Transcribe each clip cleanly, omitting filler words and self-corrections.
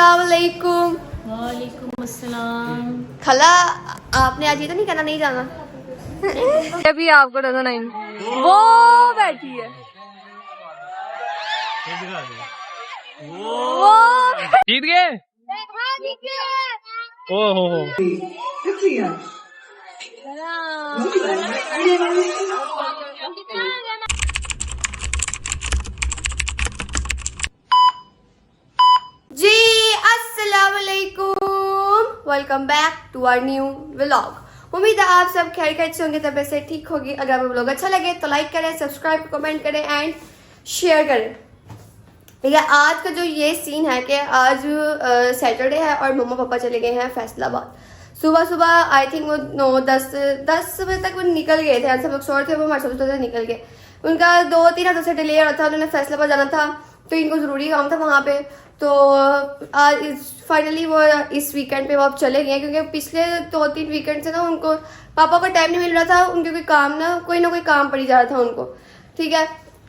अस्सलाम वालेकुम। वालेकुम अस्सलाम। खला आपने आज ये तो नहीं कहना नहीं जाना। अभी आपको नजर नहीं, वो बैठी है, वो जीत गए। ओहो जी अस्सलाम वालेकुम, welcome back to our new vlog. उम्मीद है आप सब खैरियत से होंगे, तबीयत से ठीक होगी। अगर आपको व्लॉग अच्छा लगे तो लाइक करें, सब्सक्राइब कमेंट करें एंड शेयर करें। ठीक है, आज का जो ये सीन है कि आज सैटरडे है और मम्मा पापा चले गए हैं फैसलाबाद। सुबह सुबह आई थिंक वो 9-10 बजे तक वो निकल गए थे। आज सब लोग सो रहे थे, वो हमारे सब निकल गए। उनका 2-3 हफ्ते से डिले हो रहा था, उन्होंने फैसलाबाद जाना था तो इनको ज़रूरी काम था वहाँ पे। तो आज फाइनली वो इस वीकेंड पे वो अब चले गए, क्योंकि पिछले 2-3 वीकेंड से ना उनको पापा को टाइम नहीं मिल रहा था। उनके कोई ना कोई काम पड़ी जा रहा था उनको। ठीक है,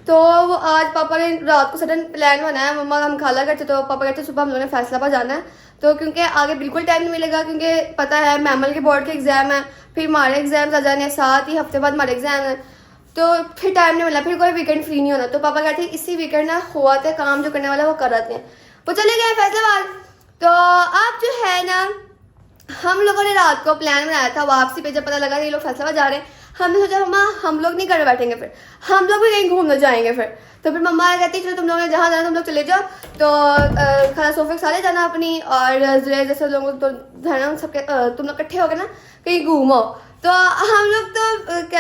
तो वो आज पापा ने रात को सडन प्लान बनाया। मम्मा हम खाला करते तो पापा कहते सुबह हम लोगों ने फैसलाबाद जाना है, तो क्योंकि आगे बिल्कुल टाइम नहीं मिलेगा, क्योंकि पता है मैमल के बोर्ड के एग्जाम है, फिर हमारे एग्जाम आ जाने, 7 ही हफ्ते बाद हमारे एग्जाम है, तो फिर टाइम नहीं मिला, फिर कोई वीकेंड फ्री नहीं होना। तो पापा कहते इसी वीकेंड ना हुआ था काम जो करने वाला वो कर रहे थे, वो चले गए फैसलाबाद। तो अब जो है ना हम लोगों ने रात को प्लान बनाया था वापसी पे। जब पता लगा कि ये लोग फैसलाबाद जा रहे हैं, हमने सोचा मम्मा हम लोग नहीं घर बैठेंगे, फिर हम लोग भी कहीं घूमने जाएंगे। फिर मम्मा कहती चलो तुम लोगों ने जहाँ जाना तुम लोग चले जाओ। तो खाना सोफे सारे जाना अपनी, और जैसे लोगों तो जाना सबके तुम लोग इकट्ठे हो गए ना कहीं घूमो। तो हम लोग तो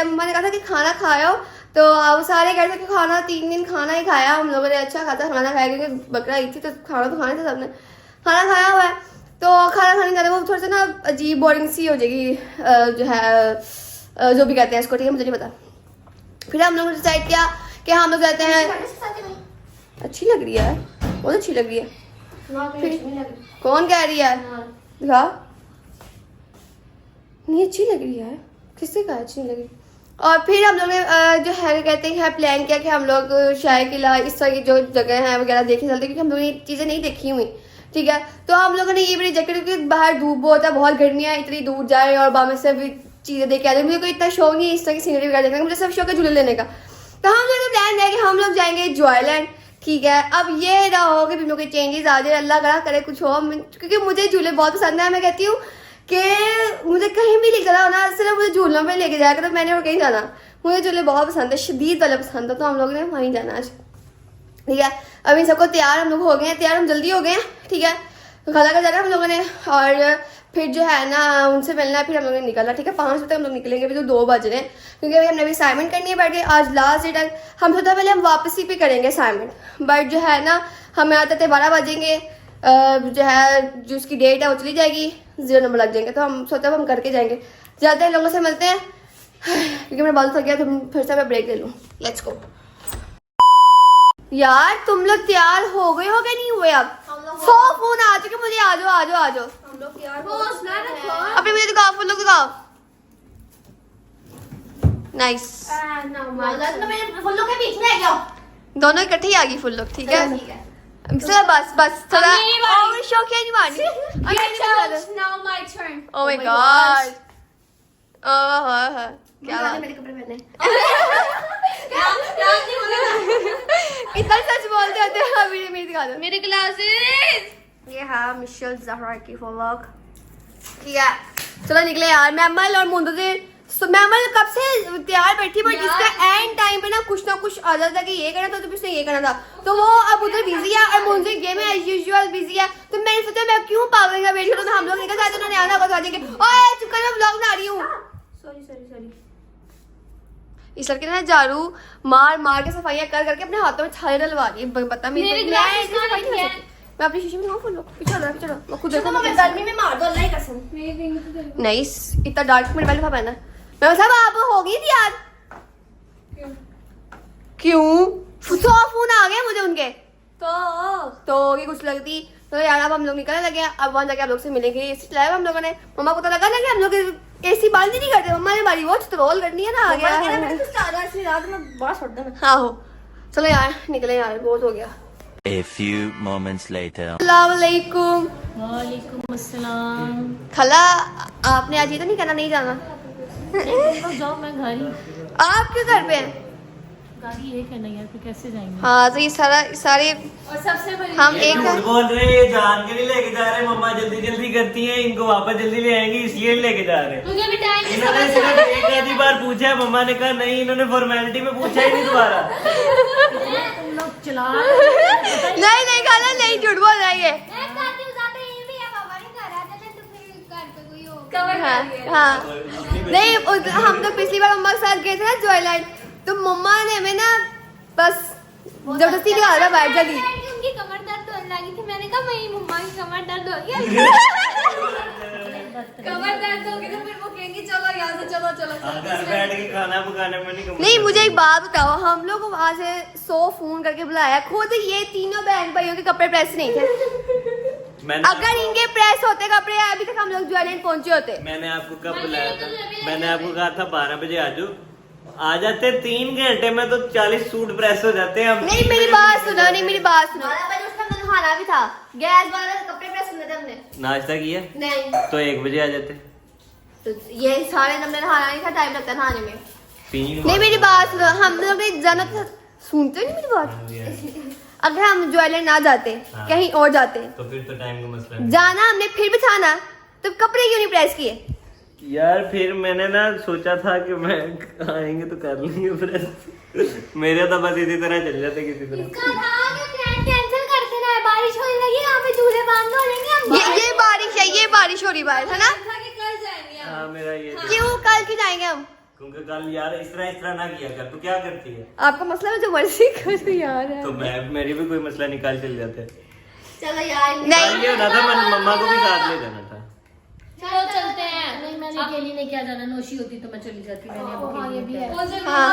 मैंने कहा था कि खाना खाओ, तो अब सारे कहते कि खाना 3 दिन खाना ही खाया हम लोगों ने। अच्छा खासा खाना खाया, क्योंकि बकरा ईद थी तो खाना तो खाना था, सबने खाना खाया हुआ है। तो खाना खाने जाते वो थोड़ा सा ना अजीब बोरिंग सी हो जाएगी, जो है जो भी कहते हैं इसको, ठीक है मुझे नहीं पता। फिर हम लोगों ने डिसाइड किया कि हम लोग जाते हैं। अच्छी लग रही है, बहुत अच्छी लग रही है। कौन कह रही है? दिखा, नहीं अच्छी लग रही है, किससे कहा अच्छी लग रही। और फिर हम लोग ने जो है कहते हैं प्लान किया कि हम लोग शाही किला इस तरह की जो जगह है वगैरह देखे चलते, क्योंकि हम लोग ये चीज़ें नहीं देखी हुई। ठीक है, तो हम लोगों ने ये भी रिजेक्ट, क्योंकि बाहर धूप बहुत है, बहुत गर्मियाँ, इतनी दूर जाए और बाहर से भी चीज़ें देख के आते। मुझे कोई इतना शौक नहीं इस तरह की सीनरी वगैरह देखने का, मुझे सब शौक है झूले लेने का। तो हम लोग ने प्लान किया कि हम लोग जाएंगे जॉयलैंड। ठीक है, अब ये ना हो कि हम लोग के चेंजेस आ जाए, अल्लाह करा करे कुछ हो, क्योंकि मुझे झूले बहुत पसंद है। मैं कहती हूँ कि मुझे कहीं भी लेके जाना होना, सिर्फ मुझे झूलों में लेके जाएगा तो मैंने और कहीं जाना। मुझे झूले बहुत पसंद है, शदीद वाले पसंद है, तो हम लोग ने वहीं जाना आज। ठीक है, अभी सबको तैयार हम लोग हो गए हैं, तैयार हम जल्दी हो गए हैं। ठीक है, तो खाला का जाना हम लोगों ने, और फिर जो है ना उनसे मिलना है। फिर हम लोगों ने निकलना। ठीक है, 5 बजे तक हम लोग निकलेंगे, अभी तो 2 बज रहे हैं, क्योंकि अभी हमने भी असाइनमेंट करनी है बैठ के। आज लास्ट डेट है, हम सोचा पहले हम वापसी पे करेंगे असाइनमेंट, बट जो है ना हमें आते थे 12 बजेंगे। जो है जो उसकी डेट है वो चली जाएगी, 0 नंबर लग जाएंगे। तो हम सोचा हम करके जाएंगे, जाते हैं लोगों से मिलते हैं, क्योंकि मेरा बाल थक गया, तो फिर से मैं ब्रेक ले लूँ। Let's go. यार तुम लोग तैयार हो गए नहीं हुए? अब 100 फोन आ चुके मुझे, आ जाओ। अभी मुझे दिखाओ, फुल लोग दिखाओ। नाइस, दोनों इकट्ठे ही आ गई फुल लोग। ठीक है, चलो बस थोड़ा और शौक है नहीं मारनी। ओह माय गॉड, क्या मेरे कपड़े पहने इतना सच बोलते होते हैं। अभी मेरी दिखा दो मेरे ग्लासेस। ये हाँ मिशेल ज़हरा की व्लॉग। ठीक है, चलो निकले यार। मैमल और मुंतज़िर, मैमल कब से तैयार बैठी, बट इसका एंड टाइम पे ना कुछ आ जाता था कि ये करना था, तो उसने ये करना था, तो वो अब उधर बिजी है और मुंतज़िर गेम में एज यूजुअल बिजी है। तो मैंने सोचा मैं क्यों पागल का वेट करूँ, तो हम लोग निकल जाते, उन्होंने आना होगा। ओए चुप कर, मैं व्लॉग बना रही हूँ। सॉरी। इस लड़के ने झाड़ू मार के सफाइयाँ करके अपने हाथों में छाले डलवा दी। बता मैं अपनी शीशे में पीछे खुद देखो, गर्मी में मार दो अल्लाह की कसम। नाइस, इतना डार्क मेरे पहले पहना। मैं सब आप हो गई थी यार, क्यों 100 फोन आ गए मुझे उनके, तो होगी कुछ लगती। तो यार अब हम लोग निकलने लगे, अब वहाँ जाके आप लोग से मिलेंगे। एसी चलाया हम लोगों ने, मम्मा को तो लगा ना कि हम लोग एसी बंद ही नहीं करते, मम्मा ने हमारी वॉच तो रोल करनी है ना। आ गया हाँ हो, चलो यार निकले यार, बहुत हो गया। A few moments later. अस्सलाम वालेकुम। वालेकुम अस्सलाम। खला आपने आज ये तो नहीं कहना नहीं जाना। तो जाओ, मैं घर ही। आप क्यों घर पे हैं? गाड़ी एक है ना यार, फिर कैसे जाएंगे? हाँ तो ये सारे और सबसे बड़ी हम एक झूठ बोल रहे हैं, ये जान के नहीं लेके जा रहे। मम्मा जल्दी जल्दी करती हैं, इनको वापस जल्दी ले आएंगी इसलिए लेके जा रहे हैं। तुझे भी टाइम की इन्होंने समझ सिर्फ एक आधी बार पूछा है, मम्मा ने कहा नहीं। इन्होंने फॉर्मेलिटी में पूछा ही नहीं दोबारा। तुम लोग चला नहीं खाला नहीं झूठ बोल रहा है ये। हाँ नहीं हम तो पिछली बार मम्मा के साथ गए थे ना जॉयलैंड, तो मम्मा ने हमें ना बस जबरदस्ती दिखा रहा बैठ जाती। उनकी कमर दर्द होने लगी थी, मैंने कहा मेरी मम्मा की कमर दर्द हो गया। कमर दर्द हो गई तो फिर वो कहेंगी चलो यहाँ से चलो घर बैठ के खाना पकाने में नहीं नहीं मुझे एक बात बताओ, हम लोग को वहाँ से 100 फोन करके बुलाया, खुद ये तीनों बहन भाइयों के कपड़े प्रेस नहीं थे। अगर इनके प्रेस होते कपड़े अभी तक हम लोग ज्वाइलैंड पहुंचे होते। मैंने आपको कब बुलाया था? मैंने आपको कहा था 12 बजे आ जाते। 3 घंटे में तो 40 सूट प्रेस हो जाते हैं। नहीं मेरी बात सुनो, नहीं मेरी बात सुनो। उसका नहाना भी था, गैस वाला कपड़े प्रेस करने थे हमने। नाश्ता किया नहीं तो 1 बजे आ जाते। तो ये सारे हमने नहाना नहीं था, टाइम लगता नहाने में। 3 नहीं मेरी बात सुनो, हम लोग ने जाना था, सुनते नहीं मेरी बात। अगर हम ज्वाइलैंड ना जाते कहीं और जाते तो फिर तो टाइम का मसला है। जाना हमने फिर भी था ना, तो कपड़े क्यों नहीं प्रेस किए? यार फिर मैंने ना सोचा था कि मैं आएंगे तो कर लेंगे प्रेस। मेरे तो बस इसी तरह चल जाते किसी तरह। कैंसिल करते ना, बारिश होने लगी, यहाँ पे झूले बांध दो लेंगे हम। ये बारिश है, ये बारिश हो रही बाहर है ना। कल जाएंगे हाँ मेरा ये क्यों कल क्यों जाएंगे हम? क्योंकि कल यार इस तरह ना किया कर। तू क्या करती है? आपका मसला है, जो मर्जी करो यार। तो मैं मेरी भी कोई मसला निकाल चल जाते। चलो यार कल नहीं ये होना था, मम्मा को भी साथ ले जाना था। चलो चलते हैं। नहीं मैंने अकेली नहीं क्या जाना, नौशी होती तो मैं चली जाती। मैंने अब अकेली नहीं किया। हाँ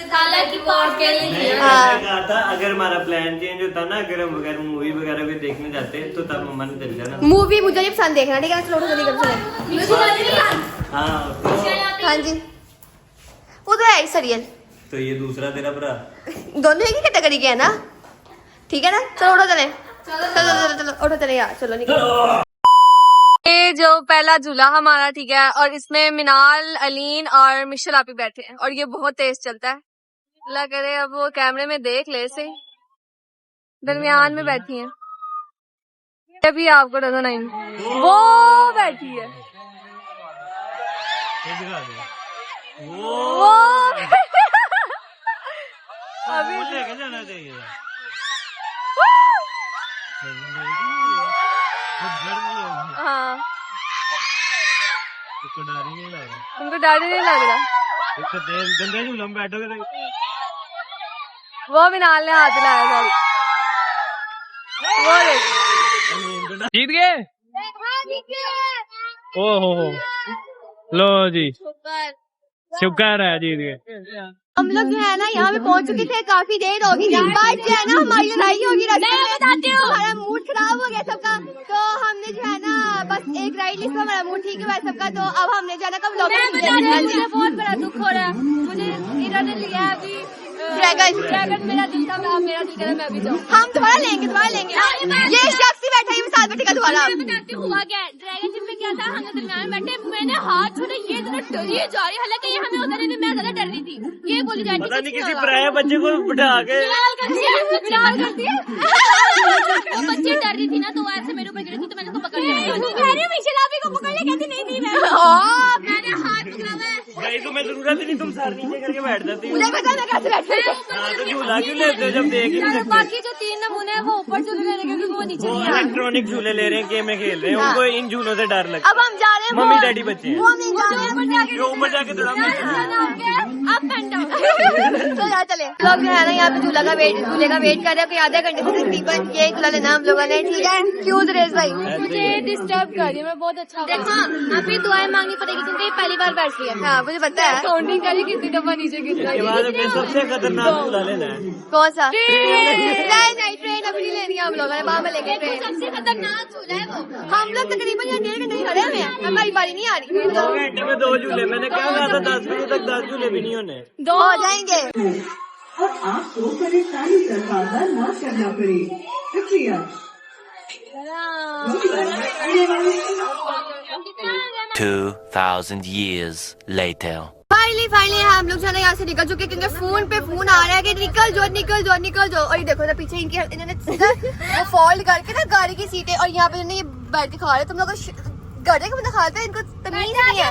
खाला की पार्ट के लिए मैंने हाँ। कहा था अगर हमारा प्लान चेंज होता ना, अगर हम वगैरह मूवी वगैरह भी देखने जाते तो तब मम्मा ने चल जाना। मूवी मुझे नहीं पसंद देखना, ठीक है? चलो जल्दी कर हाँ तो हाँ जी वो तो है ही सीरियल। तो ये दूसरा तेरा भरा दोनों एक ही कैटेगरी के है ना, ठीक है ना? चलो उठो चले, चलो उठो चले यार, चलो निकलो। ये जो पहला झूला हमारा, ठीक है, और इसमें मिनाल, अलीन और मिशल आपी बैठे हैं और ये बहुत तेज चलता है। अल्लाह करे अब वो कैमरे में देख ले से दरमियान में बैठी है। अभी आपको नजर आई वो बैठी है, वो अभी लेके जाना चाहिए। हाँ उसको डर ही नहीं लग रहा। उनको डर ही नहीं लग रहा। इसको गंदे झूले में बैठोगे तो वो मिनाल ने हाथ लाया था, वो देख जीत गए। ओहो लो जी, शुक्र है जीत गए। हम लोग जो है ना यहाँ पे पहुँच चुके थे, काफी देर होगी। बात जो है ना हमारी लड़ाई होगी, हमारा मूड खराब हो गया सबका, तो हमने जो है ना बस एक राइड लिस्ट में हमारा मूड ठीक है सबका, तो अब हमने जो है ना कब मुझे बहुत बड़ा दुख हो रहा है। मुझे इन्होंने लिया अभी ड्रैगन मेरा दिल था, मेरा दिल करा मैं अभी जाऊँ। हम तुम्हारा लेंगे। ये शख्स ही बैठा है साथ बैठेगा तुम्हारा। हुआ क्या ड्रैगन जिम में क्या था, हम दरमियान में बैठे, मैंने हाथ छोड़ा, ये इतना डरी जा रही, हालांकि ये हमें उधर मैं ज्यादा डर रही थी। ये बोली जाती पता नहीं किसी पराये बच्चे को बिठा के वो बच्ची डर रही थी ना, तो वो ऐसे मेरे ऊपर गिरी थी, तो मैंने उसको पकड़ लिया। मिशेल आपी को पकड़ लिया, कहती नहीं मैंने हाथ पकड़ा हुआ है। भाई तुम्हें जरूरत ही नहीं, तुम सर नीचे करके बैठ जाती हो। मुझे पता है मैं कैसे बैठी हूँ। हाँ तो झूला क्यों लेते हो जब देख ही नहीं सकते? बाकी जो 3 नमूने हैं वो ऊपर झूले ले रहे हैं, क्योंकि वो नीचे वो नहीं आ। इलेक्ट्रॉनिक झूले ले रहे हैं, गेम में खेल रहे हैं, उनको इन झूलों से डर लगता अब हम जा रहे हैं मम्मी डैडी बच्चे हैं। वो नहीं जा रहे हैं, जो ऊपर जाके थोड़ा अप एंड डाउन। तो यार चले लोग जो है ना यहाँ पे झूले का वेट कर रहे हैं, आधे घंटे से तकरीबन ये झूला लेना हम लोगों ने, ठीक है? क्यों सुरेश भाई? मुझे डिस्टर्ब कर रही है, मैं बहुत अच्छा देखो अभी दुआएं मांगनी पड़ेगी, क्योंकि ये पहली बार बैठ रही है। हाँ मुझे पता है। काउंटिंग करी कितनी दफा नीचे गिर के बाद अपने सबसे खतरनाक झूला लेना है। कौन सा? नहीं ट्रेन अभी नहीं लेनी है हम लोगों ने, वहाँ में लेंगे ट्रेन। सबसे खतरनाक झूला है वो। हम लोग तकरीबन यहाँ 1.5 घंटे खड़े हुए हैं, हमारी बारी नहीं आ रही। 2 घंटे में 2 झूले, मैंने क्या कहा था 10 बजे तक 10 झूले भी नहीं होने। 2 हो जाएंगे। और आपको परेशानी का सामना न करना पड़े। शुक्रिया। 2,000 years later. फाइनली हम लोग जो है ना यहाँ से निकल चुके हैं, क्योंकि फोन पे फोन आ रहा है कि निकल जाओ। और ये देखो ना पीछे इनके इन्होंने वो फोल्ड करके ना गाड़ी की सीटें, और यहाँ पे इन्होंने ये बैठ के खा रहे। तुम लोग गधे का बंदा खाता है, इनको तमीज नहीं है।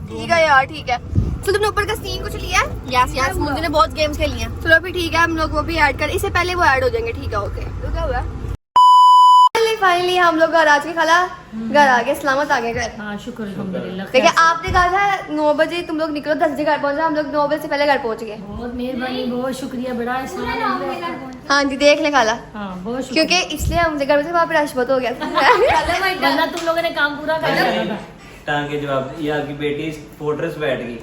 ठीक है यार, ठीक है। तो तुमने ऊपर का सीन कुछ लिया है? यस मुझे ने बहुत गेम्स खेली हैं। चलो फिर ठीक है, हम लोग वो भी ऐड कर, इससे पहले वो ऐड हो जाएंगे। ठीक है, ओके। तो क्या हुआ? फाइनली हम लोग घर आ चुके, खाला घर आ गए, सलामत आ गए घर। हाँ शुक्र अल्हम्दुलिल्लाह। देखिए आपने कहा था 9 बजे तुम लोग निकलो, 10 बजे घर पहुंचा। हम लोग 9 बजे से पहले घर पहुंच गए। बहुत मेहरबानी, बहुत शुक्रिया, बड़ा एहसान। हाँ जी, देख ले खाला, हाँ बहुत शुक्रिया। क्योंकि इसलिए हम घर से वहाँ पे रश बहुत हो गया था। वरना तुम लोगों ने काम पूरा कर लिया था। टांगे जवाब, ये आपकी बेटी फोर्ट्रेस बैठ गई।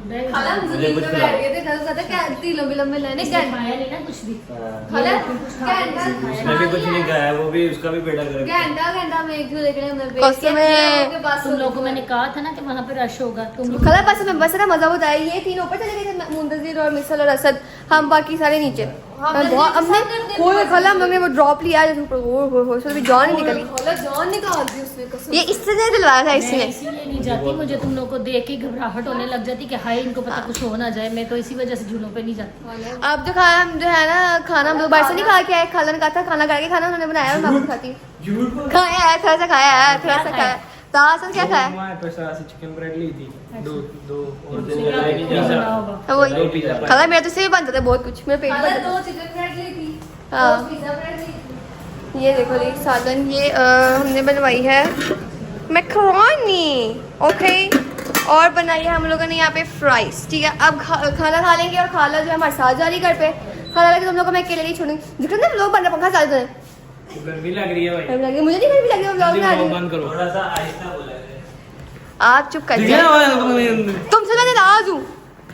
खाला मुझे कुछ खिलाओ। लंबे लेने खाया नहीं ना कुछ भी। उसने भी कुछ नहीं खाया, वो भी उसका भी बेटा कर घंटा में एक झूले के तुम लोगों को मैंने कहा था ना कि वहाँ पे रश होगा। तुम खाला बस ना मजा होता है। ये तीन ऊपर चले गए थे, मुंतजिर और मिसल और असद, हम बाकी सारे नीचे। हमने कोई खाला हम लोग ने वो ड्रॉप लिया जैसे ऊपर, वो भी जान ही निकली। जान निकाल दी उसने कसम। ये इससे दिलवाया था इसने। इसलिए नहीं जाती, मुझे तुम लोग को देख के घबराहट होने लग जाती कि हाय इनको पता कुछ हो ना जाए। मैं तो इसी वजह से झूलों पे नहीं जाती। अब हम जो है ना खाना हम लोग बाहर से नहीं खा के आए। खाला ने कहा था खाना करके खाना उन्होंने बनाया, मैं वापस खाती हूँ। खाया है, थोड़ा सा खाया। तो आसन क्या खाया? चिकन ब्रेड ली थी, दो वही खाला, मेरा तो से भी बनता था बहुत कुछ, मेरा पेट बनता था। हाँ ये देखो जी सालन, ये हमने बनवाई है मैकरोनी, ओके। और बनाई है हम लोगों ने यहाँ पे फ्राइज। ठीक है, अब खाना खा लेंगे। और खाला जो है हमारे साथ जा रही घर पे। खाला लगे तुम लोग को मैं अकेले नहीं छोड़ूंगी। जितना लोग बन रहे पंखा चलते हैं, गर्मी लग रही है भाई। लगी मुझे नहीं गर्मी लगी, मैं ब्लॉग में आ रही हूँ। बंद करो। थोड़ा सा आहिस्ता बोला है। आप चुप कर जाओ, तुमसे मैं नाराज हूँ।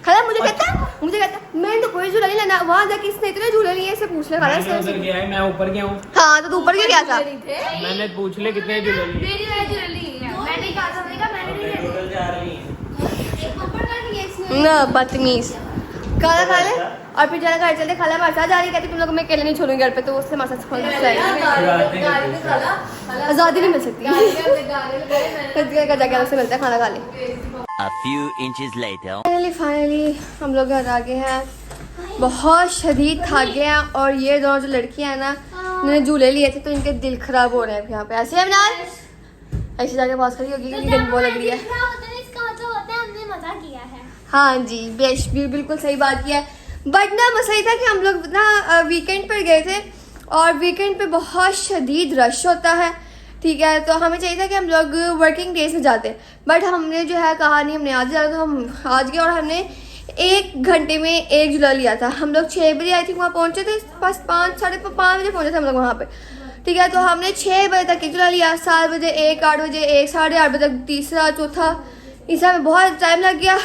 खाला मुझे कहता मैंने तो कोई झूला नहीं लेना। वहाँ जाके इसने इतने झूले लिए, इसे पूछ ले खाला। मैं ऊपर गया हूँ। हाँ तो तू ऊपर क्यों गया था? मैंने पूछ ले कितने झूले लिए। टोटल जा रही है। ना बदतमीज। खाला खा ले और फिर जरा घर चलते। खाला हमारे साथ जा रही, कहती तुम लोग को मैं अकेले नहीं छोड़ूंगी घर पे। तो उससे हमारे साथ आजादी नहीं मिल सकती। जाके उससे मिलता है, खाना खा ले। A few inches later. Finally हम लोग घर आ गए हैं। बहुत शदीद थक गए हैं। और ये दोनों जो लड़कियां हैं ना, उन्होंने झूले लिए थे तो इनके दिल खराब हो रहे हैं यहाँ पे। ऐसे है ना, ऐसे जाके पास खड़ी होगी क्योंकि गर्मी बहुत लग रही है। इसका मतलब होता है हमने मजा किया है। हाँ जी, बिल्कुल सही बात किया है। बट ना मसला ये था कि हम लोग ना वीकेंड पर गए थे, और वीकेंड पे बहुत शदीद रश होता है। ठीक है, तो हमें चाहिए था कि हम लोग वर्किंग डेज में जाते, बट हमने जो है कहा नहीं, हमने आज जाना। तो हम आज गए और हमने 1 घंटे में एक झूला लिया था। हम लोग 6 बजे आई थी वहाँ पहुँचे थे, बस 5 बजे पहुँचे थे हम लोग वहाँ पे। ठीक है, तो हमने 6 बजे तक एक झूला लिया, 7 बजे एक, 8 बजे एक, 8:30 बजे तक तीसरा, चौथा। इसमें में बहुत टाइम लग गया।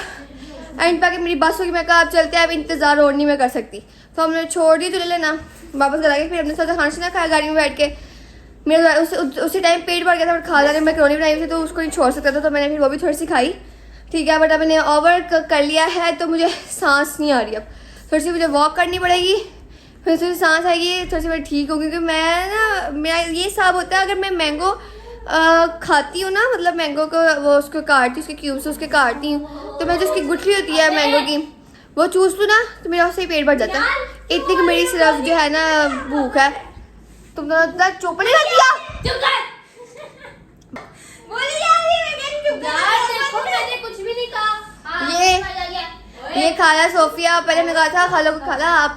एंड पाके मेरी बस होगी, मैं कहा आप चलते हैं, अब इंतज़ार और नहीं मैं कर सकती। तो हमने छोड़ दी झूले लेना, वापस घर आ गए। फिर हमने सोचा खाना शाना खाया गाड़ी में बैठ के। मेरा उसी टाइम पेट भर गया था, बट खाला ने मैकरोनी बनाई थी तो उसको नहीं छोड़ सकता था, तो मैंने फिर वो भी थोड़ी सी खाई। ठीक है, बट अब मैंने ओवर कर लिया है तो मुझे सांस नहीं आ रही। अब थोड़ी सी मुझे वॉक करनी पड़ेगी, फिर थोड़ी सांस आएगी, थोड़ी सी मैं ठीक होगी। क्योंकि मैं ना, मेरा ये हिसाब होता है, अगर मैं मैंगो खाती हूँ ना, मतलब मैंगो को वो उसको काटती हूँ, उसके क्यूब्स उसके काटती हूँ, तो मैं जो उसकी गुठली होती है मैंगो की, वो चूस लूँ ना तो मेरा उससे ही पेट भर जाता है। इतनी की मेरी सिर्फ जो है ना भूख है। तुम दोनों इतना चुप नहीं रहती यार। चुप कर। बोली जा रही है, मैं चुप कर। देखो मैंने कुछ भी नहीं कहा। ये खाला सोफिया, पहले मैं कहा था खाला को, खाला आप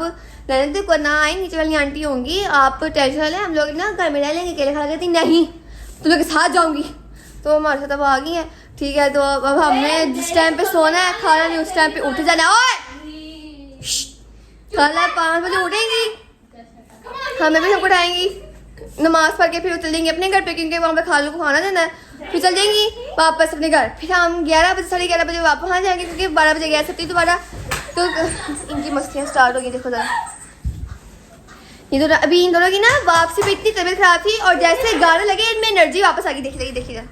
रहने को ना आई, नीचे वाली आंटी होंगी, आप टेंशन ले, हम लोग ना घर में रह लेंगे। अकेले खाला कहती नहीं, तुम लोग के साथ जाऊंगी। तो हमारे साथ अब आ गई है। ठीक है, तो अब हमने जिस टाइम पे सोना है, खाला ने उस टाइम पे उठ जाना। ओए खाला 5 बजे उठेंगी, हमें भी सबको उठाएंगी, नमाज पढ़ के फिर चल जाएंगी अपने घर पे, क्योंकि वहाँ पे खालू को खाना देना है। फिर चल जाएंगी वापस अपने घर। फिर हम 11 बजे 11:30 बजे वापस आ जाएंगे, क्योंकि 12 बजे गया सकती दोबारा। तो इनकी मस्तियाँ स्टार्ट हो गई। देखो जरा, ये दोनों अभी इन दोनों की ना वापसी पे इतनी तबीयत खराब थी, और जैसे गाने लगे इनमें एनर्जी वापस आ गई। देखिए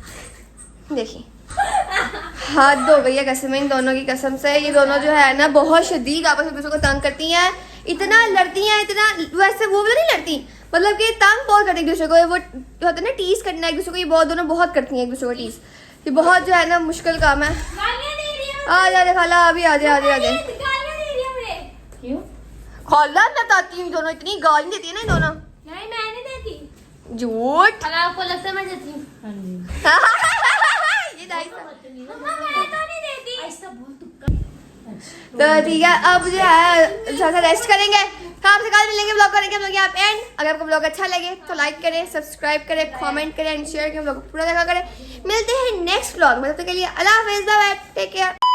हद हो गई है कसम, इन दोनों की कसम से। ये दोनों जो है ना बहुत शदीद आपस में दूसरों को तंग करती हैं, इतना लड़ती हैं, इतना वैसे वो नहीं लड़ती, मतलब कि तंग बहुत करती है एक दूसरे को। वो जो होता है ना टीज करना एक दूसरे को, ये बहुत दोनों बहुत करती हैं एक दूसरे को टीज। ये बहुत जो है ना मुश्किल काम है। आ जा खाला, अभी आ जा। क्यों? खाला मैं बताती हूँ, दोनों इतनी गाली देती है ना ये दोनों। नहीं मैं नहीं देती। झूठ। अगर आपको लगता है मैं देती हूँ। हाँ जी। ये दाई सा। मम्मा मैं तो नहीं देती। ऐसा बोल तुक्का। तो ठीक है, अब जो है थोड़ा सा रेस्ट करेंगे, काम से कल मिलेंगे, ब्लॉग करेंगे हम लोग यहाँ पे एंड। अगर आपको ब्लॉग अच्छा लगे तो लाइक करें, सब्सक्राइब करें, कमेंट करें एंड शेयर करें, ब्लॉग पूरा देखा करें। मिलते हैं नेक्स्ट ब्लॉग में, तब तक के लिए अल्लाह हाफिज़, बाय बाय, टेक केयर।